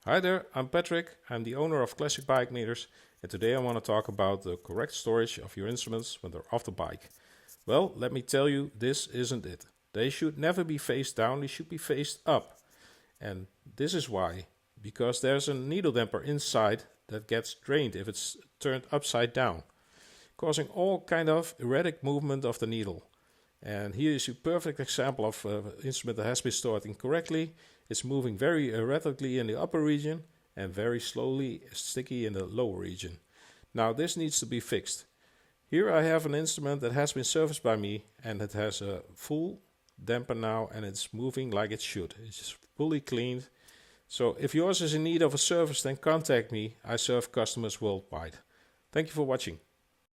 Hi there, I'm Patrick. I'm the owner of Classic Bike Meters, and today I want to talk about the correct storage of your instruments when they're off the bike. Well, let me tell you, this isn't it. They should never be face down, they should be faced up. And this is why. Because there's a needle damper inside that gets drained if it's turned upside down, causing all kind of erratic movement of the needle. And here is a perfect example of an instrument that has been stored incorrectly. It's moving very erratically in the upper region and very slowly sticky in the lower region. Now this needs to be fixed. Here I have an instrument that has been serviced by me and it has a full damper now and it's moving like it should. It's just fully cleaned. So if yours is in need of a service, then contact me. I serve customers worldwide. Thank you for watching.